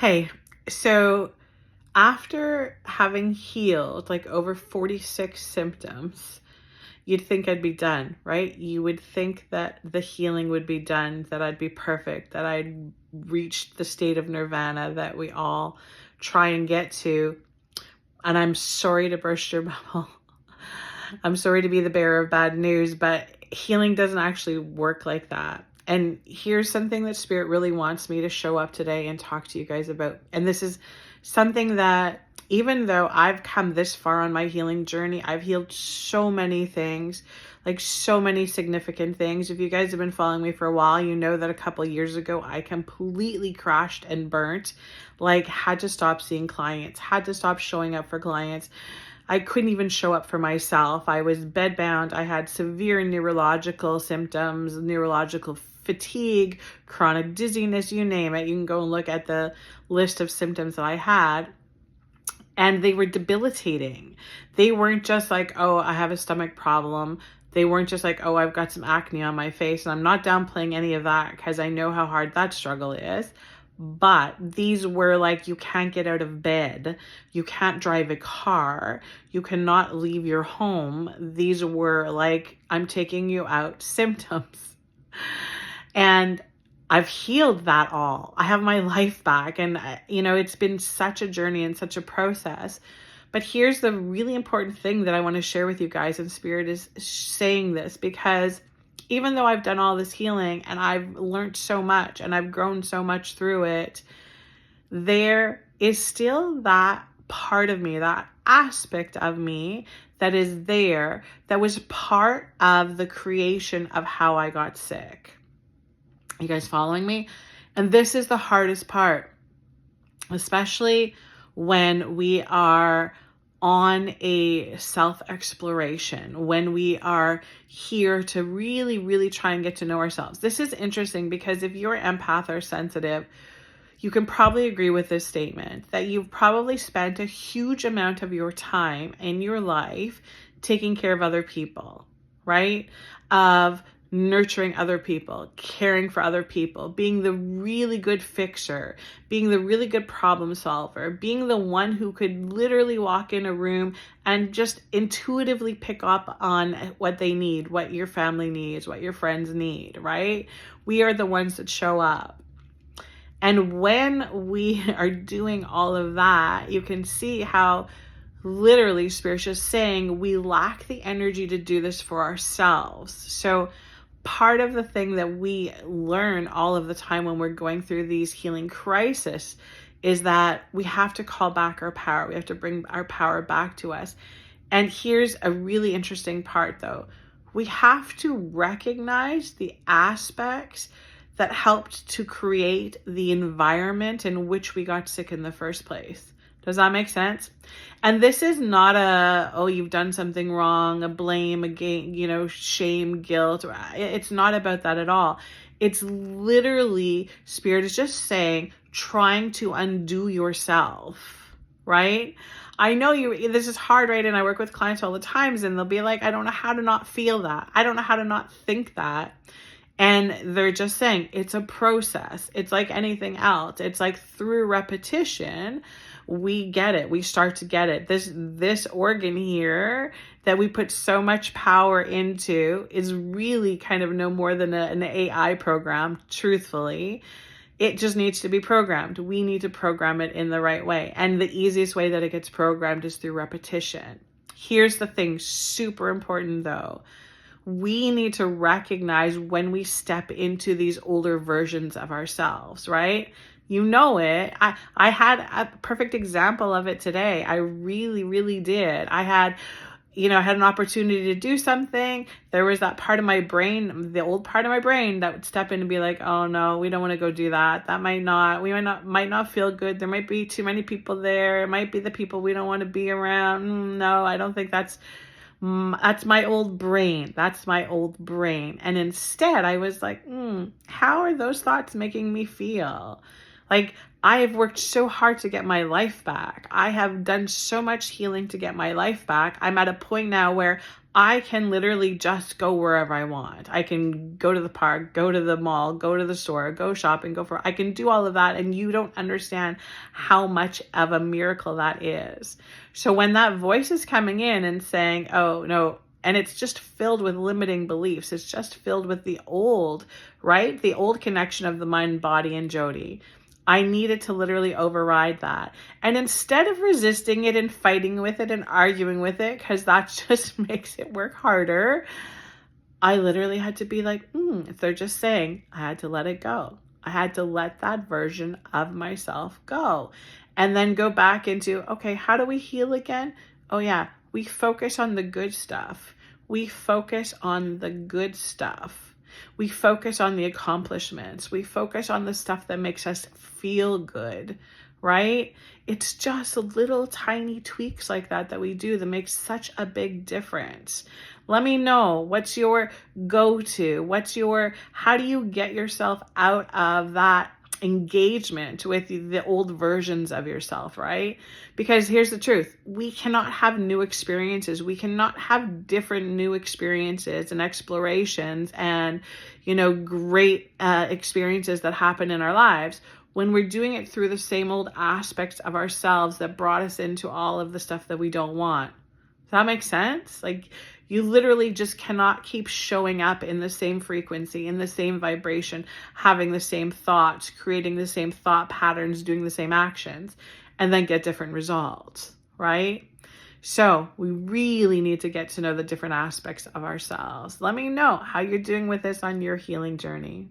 Hey, so after having healed like over 46 symptoms, you'd think I'd be done, right? You would think that the healing would be done, that I'd be perfect, that I'd reached the state of nirvana that we all try and get to. And I'm sorry to burst your bubble. I'm sorry to be the bearer of bad news, but healing doesn't actually work like that. And here's something that Spirit really wants me to show up today and talk to you guys about. And this is something that, even though I've come this far on my healing journey, I've healed so many things, like so many significant things. If you guys have been following me for a while, you know that a couple years ago, I completely crashed and burnt, like had to stop seeing clients, had to stop showing up for clients. I couldn't even show up for myself. I was bedbound. I had severe neurological symptoms, neurological fatigue, chronic dizziness, you name it. You can go and look at the list of symptoms that I had. And they were debilitating. They weren't just like, oh, I have a stomach problem. They weren't just like, oh, I've got some acne on my face. And I'm not downplaying any of that because I know how hard that struggle is. But these were like, you can't get out of bed. You can't drive a car. You cannot leave your home. These were like, I'm taking you out symptoms. And I've healed that all. I have my life back. And, it's been such a journey and such a process. But here's the really important thing that I want to share with you guys. And Spirit is saying this because even though I've done all this healing and I've learned so much and I've grown so much through it, there is still that part of me, that aspect of me that is there, that was part of the creation of how I got sick. You guys following me? And this is the hardest part, especially when we are on a self-exploration, when we are here to really, really try and get to know ourselves. This is interesting because if you're empath or sensitive, you can probably agree with this statement that you've probably spent a huge amount of your time in your life taking care of other people, right? Of nurturing other people, caring for other people, being the really good fixer, being the really good problem solver, being the one who could literally walk in a room and just intuitively pick up on what they need, what your family needs, what your friends need, right? We are the ones that show up. And when we are doing all of that, you can see how literally Spirit's just saying we lack the energy to do this for ourselves. So part of the thing that we learn all of the time when we're going through these healing crises is that we have to call back our power. We have to bring our power back to us. And here's a really interesting part though. We have to recognize the aspects that helped to create the environment in which we got sick in the first place. Does that make sense? And this is not oh, you've done something wrong, a blame, shame, guilt. It's not about that at all. It's literally, Spirit is just saying, trying to undo yourself, right? I know this is hard, right? And I work with clients all the times and they'll be like, I don't know how to not feel that. I don't know how to not think that. And they're just saying it's a process. It's like anything else. It's like through repetition, we get it. We start to get it. This organ here that we put so much power into is really kind of no more than an AI program, truthfully. It just needs to be programmed. We need to program it in the right way. And the easiest way that it gets programmed is through repetition. Here's the thing, super important though. We need to recognize when we step into these older versions of ourselves, right? You know it. I had a perfect example of it today. I really, really did. I had an opportunity to do something. There was that part of my brain, the old part of my brain that would step in and be like, oh no, we don't want to go do that. We might not feel good. There might be too many people there. It might be the people we don't want to be around. No, I don't think that's my old brain. That's my old brain. And instead I was like, how are those thoughts making me feel? Like, I have worked so hard to get my life back. I have done so much healing to get my life back. I'm at a point now where I can literally just go wherever I want. I can go to the park, go to the mall, go to the store, go shopping, I can do all of that. And you don't understand how much of a miracle that is. So when that voice is coming in and saying, oh no, and it's just filled with limiting beliefs. It's just filled with the old, right? The old connection of the mind, body, and Jodi. I needed to literally override that. And instead of resisting it and fighting with it and arguing with it, because that just makes it work harder, I literally had to be like, if they're just saying, I had to let it go. I had to let that version of myself go. And then go back into, okay, how do we heal again? Oh yeah, we focus on the good stuff. We focus on the good stuff. We focus on the accomplishments. We focus on the stuff that makes us feel good, right? It's just little tiny tweaks like that we do that makes such a big difference. Let me know, what's your go-to? How do you get yourself out of that engagement with the old versions of yourself, right? Because here's the truth. We cannot have new experiences. We cannot have different new experiences and explorations and, great experiences that happen in our lives when we're doing it through the same old aspects of ourselves that brought us into all of the stuff that we don't want. Does that make sense? Like, you literally just cannot keep showing up in the same frequency, in the same vibration, having the same thoughts, creating the same thought patterns, doing the same actions, and then get different results, right? So we really need to get to know the different aspects of ourselves. Let me know how you're doing with this on your healing journey.